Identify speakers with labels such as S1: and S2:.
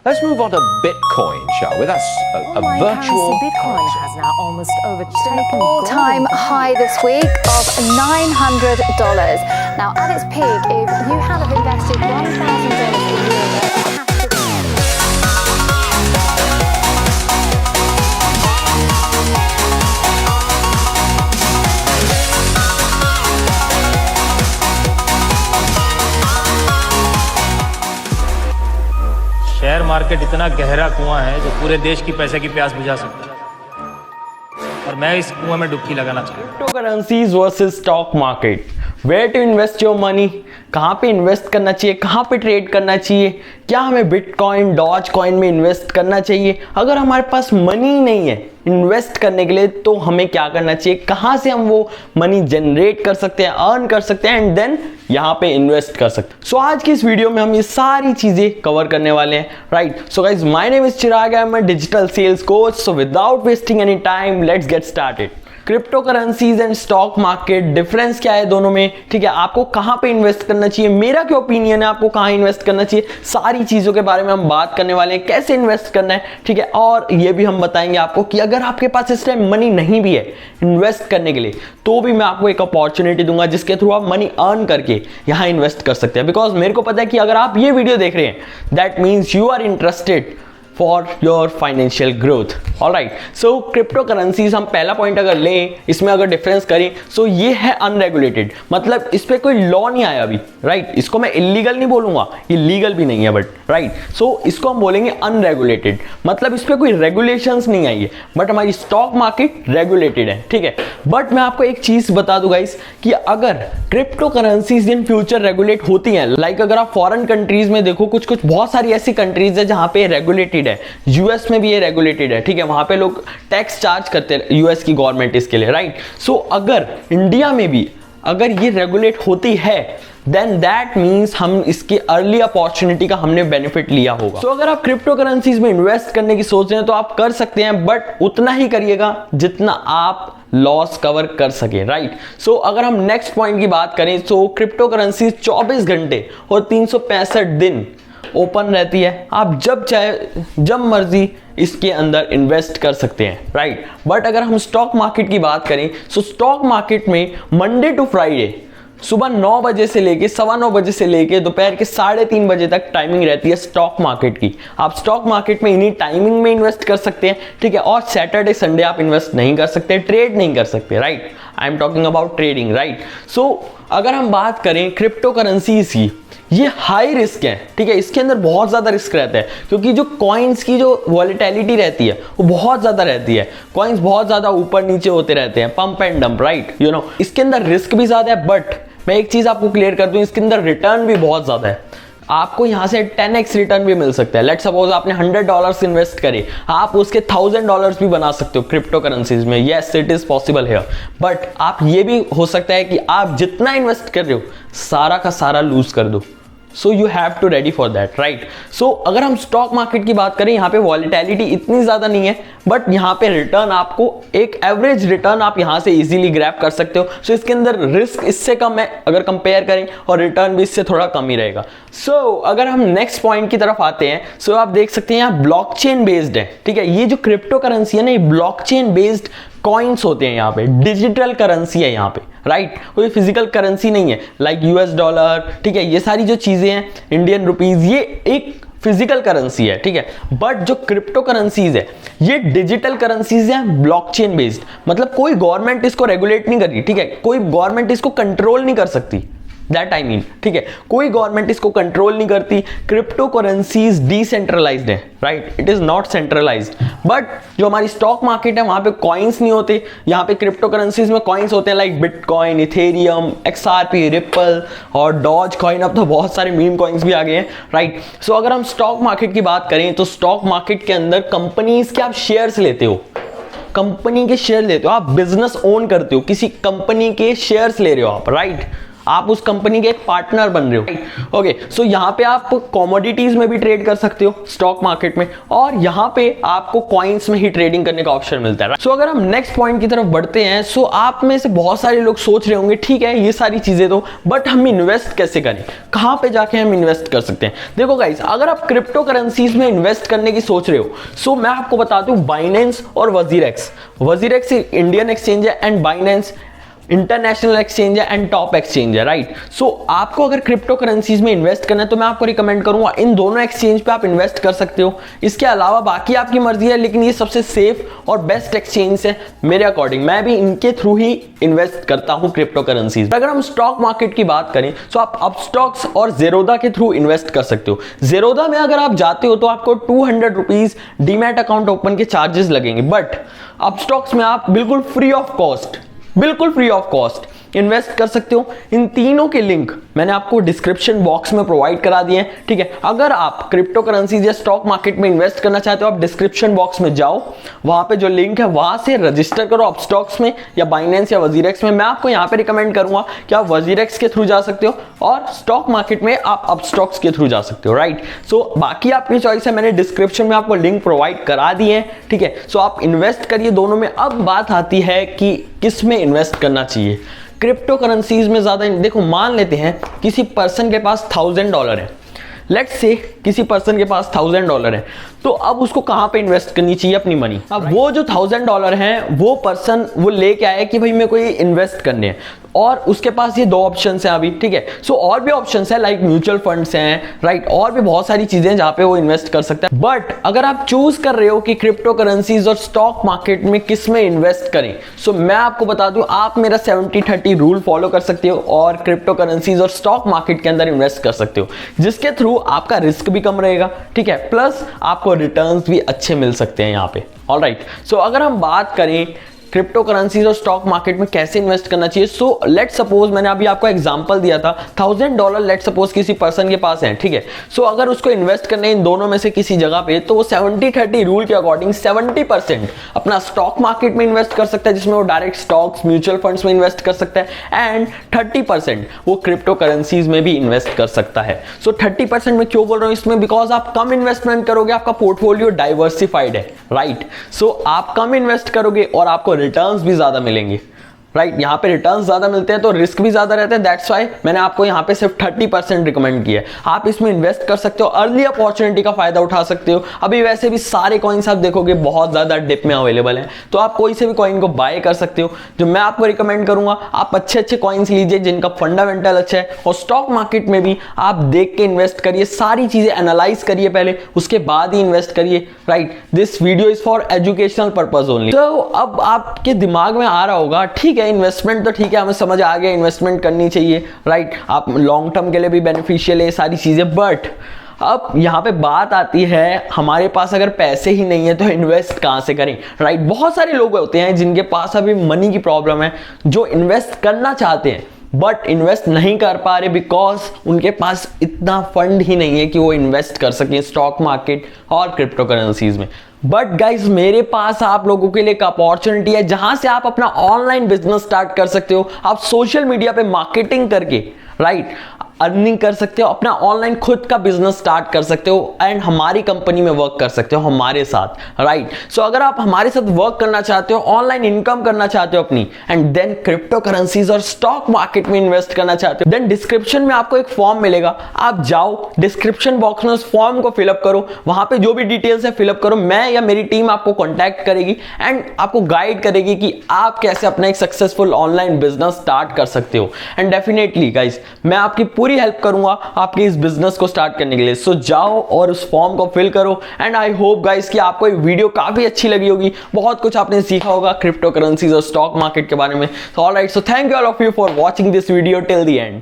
S1: Let's move on to Bitcoin, shall we? That's a virtual
S2: Bitcoin
S1: currency.
S2: has now almost overtaken
S3: All-time
S2: gold.
S3: high this week of $900. Now, at its peak, if you had have invested $1,000 a year in a passive
S4: share market इतना गहरा कुआं है जो पूरे देश की पैसे की प्यास बुझा सकता है, और मैं इस कुआं में डुबकी लगाना चाहता हूं।
S5: Cryptocurrencies versus stock market, where to invest your money, कहाँ पे इन्वेस्ट करना चाहिए, कहाँ पे ट्रेड करना चाहिए, क्या हमें बिटकॉइन डॉज कॉइन में इन्वेस्ट करना चाहिए, अगर हमारे पास मनी नहीं है इन्वेस्ट करने के लिए तो हमें क्या करना चाहिए, कहाँ से हम वो मनी जनरेट कर सकते हैं, अर्न कर सकते हैं एंड देन यहाँ पे इन्वेस्ट कर सकते हैं। सो आज की इस वीडियो में हम ये सारी चीजें कवर करने वाले हैं, right. So guys, my name is Chirag, I am a digital sales coach. So without wasting any time, let's get started. Crypto currencies and stock market, difference क्या है दोनों में, ठीक है, आपको कहां पे इन्वेस्ट करना चाहिए, मेरा क्या ओपिनियन है आपको कहां इन्वेस्ट करना चाहिए, सारी चीजों के बारे में हम बात करने वाले हैं, कैसे इन्वेस्ट करना है, ठीक है। और ये भी हम बताएंगे आपको कि अगर आपके पास इस टाइम मनी नहीं भी है इन्वेस्ट करने के लिए तो भी मैं आपको एक अपॉर्चुनिटी दूंगा जिसके थ्रू आप मनी अर्न करके यहां इन्वेस्ट कर सकते हैं। बिकॉज मेरे को पता है कि अगर आप ये वीडियो देख रहे हैं that means you are interested for your financial growth. Alright, so crypto currencies, हम पहला पॉइंट अगर लें, इसमें अगर डिफरेंस करें, सो ये है अनरेगुलेटेड, मतलब इस पे कोई लॉ नहीं आया अभी, राइट। इसको मैं इलीगल नहीं बोलूंगा, ये लीगल भी नहीं है बट, राइट। सो इसको हम बोलेंगे अनरेगुलेटेड, मतलब इस पे कोई रेगुलेशंस नहीं आई है। बट हमारी स्टॉक मार्केट रेगुलेटेड है, ठीक है। बट मैं आपको एक चीज बता दूं गाइस कि अगर crypto currencies in future regulate होती हैं, लाइक अगर आप फॉरेन कंट्रीज में देखो, कुछ कुछ बहुत सारी ऐसी कंट्रीज है जहां पे रेगुलेटेड है, यूएस में भी ये रेगुलेटेड है, ठीक है, वहां पे लोग टैक्स चार्ज करते हैं यूएस की गवर्नमेंट इसके लिए, राइट। सो अगर इंडिया में भी अगर ये रेगुलेट होती है देन दैट मीन्स हम इसकी अर्ली अपॉर्चुनिटी का हमने बेनिफिट लिया होगा। सो अगर आप क्रिप्टो करेंसीज में इन्वेस्ट करने की सोच रहे हैं तो आप कर सकते हैं, बट उतना ही करिएगा जितना आप लॉस कवर कर सके, राइट। सो अगर हम नेक्स्ट पॉइंट की बात करें, सो क्रिप्टो करेंसीज 24 घंटे और 365 दिन ओपन रहती है, आप जब चाहे जब मर्जी इसके अंदर इन्वेस्ट कर सकते हैं, राइट। बट अगर हम स्टॉक मार्केट की बात करें, सो स्टॉक मार्केट में मंडे टू फ्राइडे सुबह 9 बजे से लेके 9:15 बजे से लेके दोपहर के 3:30 बजे तक टाइमिंग रहती है स्टॉक मार्केट की। आप स्टॉक मार्केट में इन्हीं टाइमिंग में इन्वेस्ट कर सकते हैं, ठीक है। और सैटरडे संडे आप इन्वेस्ट नहीं कर सकते, ट्रेड नहीं कर सकते, right. I am talking about trading, right. So अगर हम बात करें क्रिप्टो करेंसीज की, ये हाई रिस्क है, ठीक है, इसके अंदर बहुत ज्यादा रिस्क रहता है क्योंकि जो कॉइन्स की जो वॉलेटिलिटी रहती है वो बहुत ज्यादा रहती है, कॉइन्स बहुत ज्यादा ऊपर नीचे होते रहते हैं, pump and dump, right, you know. इसके अंदर रिस्क भी ज्यादा है, बट मैं एक चीज आपको क्लियर कर दूं, इसके अंदर रिटर्न भी बहुत ज्यादा है। आपको यहां से 10x रिटर्न भी मिल सकता है। लेट सपोज आपने $100 इन्वेस्ट करे, आप उसके $1000 भी बना सकते हो क्रिप्टो करेंसीज में। यस, इट इज पॉसिबल है, बट आप ये भी हो सकता है कि आप जितना इन्वेस्ट कर रहे हो सारा का सारा लूज कर दो। So you have to ready for that, right. So अगर हम स्टॉक मार्केट की बात करें, यहाँ पे वॉलेटिलिटी इतनी ज्यादा नहीं है, बट यहाँ पे रिटर्न आपको एक एवरेज रिटर्न आप यहाँ से इजीली ग्रैब कर सकते हो। सो इसके अंदर रिस्क इससे कम है अगर कंपेयर करें, और रिटर्न भी इससे थोड़ा कम ही रहेगा। सो अगर हम नेक्स्ट पॉइंट की तरफ आते हैं, सो आप देख सकते हैं यहाँ ब्लॉकचेन बेस्ड है, ठीक है। ये जो क्रिप्टो करेंसी है ना, ये ब्लॉकचेन बेस्ड कॉइन्स होते हैं, यहाँ पे डिजिटल करेंसी है यहाँ पे, राइट। कोई फिजिकल करेंसी नहीं है लाइक यूएस डॉलर, ठीक है, ये सारी जो चीजें हैं, इंडियन रुपीज, ये एक फिजिकल करेंसी है, ठीक है। बट जो क्रिप्टो करेंसीज है ये डिजिटल करेंसीज हैं, ब्लॉकचेन बेस्ड, मतलब कोई गवर्नमेंट इसको रेगुलेट नहीं कर रही, ठीक है, कोई गवर्नमेंट इसको कंट्रोल नहीं कर सकती, दैट आई मीन, ठीक है, कोई गवर्नमेंट इसको कंट्रोल नहीं करती। क्रिप्टो करेंसीज डिसेंट्रलाइज्ड है, right, it is not centralised. But जो हमारी स्टॉक मार्केट है वहां पे कॉइन्स नहीं होते, यहाँ पे क्रिप्टो करेंसीज में कॉइन्स होते हैं like bitcoin, Ethereum, XRP, ripple और डॉज कॉइन। अब तो बहुत सारे मीम कॉइन्स भी आ गए हैं, राइट। सो अगर हम स्टॉक मार्केट की बात करें तो स्टॉक मार्केट के अंदर कंपनीज के आप शेयर्स लेते हो, कंपनी के शेयर लेते हो, आप बिजनेस ओन करते हो, किसी कंपनी के शेयर्स ले रहे हो आप, राइट। आप उस कंपनी के एक पार्टनर बन रहे हो। ओके, सो यहाँ पे आप कमोडिटीज में भी ट्रेड कर सकते हो स्टॉक मार्केट में, और यहाँ पे आपको कॉइन्स में ही ट्रेडिंग करने का ऑप्शन मिलता है। सो अगर हम नेक्स्ट पॉइंट की तरफ बढ़ते हैं, सो आप में से बहुत सारे लोग सोच रहे होंगे ठीक है ये सारी चीजें तो, बट हम इन्वेस्ट कैसे करें, कहां पे जाके हम इन्वेस्ट कर सकते हैं। देखो गाइस, अगर आप क्रिप्टो करेंसीज में इन्वेस्ट करने की सोच रहे हो, सो मैं आपको बता दूं बाइनेंस और वजीरेक्स इंडियन एक्सचेंज है एंड बाइनेंस इंटरनेशनल एक्सचेंज है एंड टॉप एक्सचेंज है, राइट। सो आपको अगर क्रिप्टो करेंसीज में इन्वेस्ट करना है तो मैं आपको रिकमेंड करूंगा इन दोनों एक्सचेंज पे आप इन्वेस्ट कर सकते हो। इसके अलावा बाकी आपकी मर्जी है, लेकिन ये सबसे सेफ और बेस्ट एक्सचेंज है मेरे अकॉर्डिंग। मैं भी इनके थ्रू ही इन्वेस्ट करता हूं क्रिप्टो करेंसीज। अगर हम स्टॉक मार्केट की बात करें तो आप अपस्टॉक्स और जेरोदा के थ्रू इन्वेस्ट कर सकते हो। जेरोदा में अगर आप जाते हो तो आपको 200 रुपीज डीमैट अकाउंट ओपन के चार्जेस लगेंगे, बट अपस्टॉक्स में आप बिल्कुल फ्री ऑफ कॉस्ट इन्वेस्ट कर सकते हो। इन तीनों के लिंक मैंने आपको डिस्क्रिप्शन बॉक्स में प्रोवाइड करा दिए हैं, ठीक है। अगर आप क्रिप्टो करेंसीज या स्टॉक मार्केट में इन्वेस्ट करना चाहते हो, आप डिस्क्रिप्शन बॉक्स में जाओ, वहां पे जो लिंक है वहां से रजिस्टर करो अपस्टॉक्स में या बाइनेंस या वजीरेक्स में। मैं आपको यहां पे रिकमेंड करूंगा कि आप वजीरेक्स के थ्रू जा सकते हो और स्टॉक मार्केट में आप अपस्टॉक्स के थ्रू जा सकते हो, राइट। सो बाकी आपकी चॉइस है, मैंने डिस्क्रिप्शन में आपको लिंक प्रोवाइड करा दिए हैं, ठीक है। सो आप इन्वेस्ट करिए दोनों में। अब बात आती है कि किस में इन्वेस्ट करना चाहिए। क्रिप्टो करेंसीज में ज्यादा देखो, मान लेते हैं किसी पर्सन के पास $1000 है, लेट्स से किसी पर्सन के पास $1000 है, तो अब उसको कहां पे इन्वेस्ट करनी चाहिए अपनी मनी। अब वो जो $1000 है वो पर्सन वो लेके आया कि भाई मेरे को ये इन्वेस्ट करने हैं, और उसके पास ये दो ऑप्शंस हैं अभी, ठीक है। सो और भी ऑप्शंस है लाइक म्यूचुअल फंड्स हैं, राइट, और भी बहुत सारी चीजें जहां पे वो इन्वेस्ट कर सकता है। बट अगर आप चूज कर रहे हो कि क्रिप्टो करेंसीज और स्टॉक मार्केट में किस में इन्वेस्ट करें, सो मैं आपको बता दूं आप मेरा 70-30 रूल फॉलो कर सकते हो और क्रिप्टो करेंसीज और स्टॉक मार्केट के अंदर इन्वेस्ट कर सकते हो, जिसके थ्रू आपका रिस्क भी कम रहेगा, ठीक है, प्लस आपको रिटर्न्स भी अच्छे मिल सकते हैं यहाँ पे। ऑलराइट, सो अगर हम बात करें क्रिप्टो करेंसीज और स्टॉक मार्केट में कैसे इन्वेस्ट करना चाहिए, सो लेट सपोज मैंने अभी आपको एग्जांपल दिया था $1000 लेट सपोज किसी पर्सन के पास है, ठीक है। सो अगर उसको इन्वेस्ट करने इन दोनों में से किसी जगह पे, तो वो 70-30 रूल के अकॉर्डिंग 70% अपना स्टॉक मार्केट में इन्वेस्ट कर सकता है, जिसमें वो डायरेक्ट स्टॉक्स म्यूचुअल फंड्स में इन्वेस्ट कर सकता है, एंड 30% वो क्रिप्टो करेंसीज में भी इन्वेस्ट कर सकता है। सो 30% में क्यों बोल रहा हूं इसमें, बिकॉज आप कम इन्वेस्टमेंट करोगे, आपका पोर्टफोलियो डाइवर्सिफाइड है, राइट। सो आप कम इन्वेस्ट करोगे और आपको रिटर्न्स भी ज्यादा मिलेंगे, राइट। यहाँ पे रिटर्न्स ज्यादा मिलते हैं तो रिस्क भी ज्यादा रहते हैं, दैट्स व्हाई मैंने आपको यहाँ पे सिर्फ 30% रिकमेंड किया है। आप इसमें इन्वेस्ट कर सकते हो, अर्ली अपॉर्चुनिटी का फायदा उठा सकते हो। अभी वैसे भी सारे कॉइन्स आप देखोगे बहुत ज्यादा डिप में अवेलेबल है, तो आप कोई से भी कॉइन को बाय कर सकते हो। जो मैं आपको रिकमेंड करूंगा, आप अच्छे कॉइन्स लीजिए जिनका फंडामेंटल अच्छा है, और स्टॉक मार्केट में भी आप देख के इन्वेस्ट करिए, सारी चीजें एनालाइज करिए पहले, उसके बाद ही इन्वेस्ट करिए, right. This video is for educational purpose only. तो अब आपके दिमाग में आ रहा होगा, ठीक है इन्वेस्टमेंट तो ठीक है, हमें समझ आ गया इन्वेस्टमेंट करनी चाहिए, राइट, आप लॉन्ग टर्म के लिए भी बेनिफिशियल है सारी चीजें, बट अब यहाँ पे बात आती है हमारे पास अगर पैसे ही नहीं है तो इन्वेस्ट कहाँ से करें, राइट। बहुत सारे लोग होते हैं जिनके पास अभी मनी की प्रॉब्लम है, जो इन्वेस्ट करना चाहते हैं बट इन्वेस्ट नहीं कर पा रहे बिकॉज उनके पास इतना फंड ही नहीं है कि वो इन्वेस्ट कर सकें स्टॉक मार्केट और क्रिप्टो करेंसीज में। बट गाइज मेरे पास आप लोगों के लिए एक अपॉर्चुनिटी है जहां से आप अपना ऑनलाइन बिजनेस स्टार्ट कर सकते हो। आप सोशल मीडिया पे मार्केटिंग करके, राइट, अर्निंग कर सकते हो, अपना ऑनलाइन खुद का बिजनेस स्टार्ट कर सकते हो, एंड हमारी कंपनी में वर्क कर सकते हो हमारे साथ, राइट। सो अगर आप हमारे साथ वर्क करना चाहते हो, ऑनलाइन इनकम करना चाहते हो अपनी, एंड देन क्रिप्टो करेंसीज और स्टॉक मार्केट में इन्वेस्ट करना चाहते हो, देन डिस्क्रिप्शन में आपको एक फॉर्म मिलेगा, आप जाओ डिस्क्रिप्शन बॉक्स में उस फॉर्म को फिलअप करो, वहां पे जो भी डिटेल्स है फिलअप करो, मैं या मेरी टीम आपको कॉन्टैक्ट करेगी एंड आपको गाइड करेगी कि आप कैसे अपना एक सक्सेसफुल ऑनलाइन बिजनेस स्टार्ट कर सकते हो। एंड डेफिनेटली गाइज मैं आपकी पूरी हेल्प करूंगा आपके इस बिजनेस को स्टार्ट करने के लिए। सो जाओ और उस फॉर्म को फिल करो, एंड आई होप गाइस कि आपको ये वीडियो काफी अच्छी लगी होगी, बहुत कुछ आपने सीखा होगा क्रिप्टो करेंसीज और स्टॉक मार्केट के बारे में। Alright, so thank you all of you for watching this video till the end.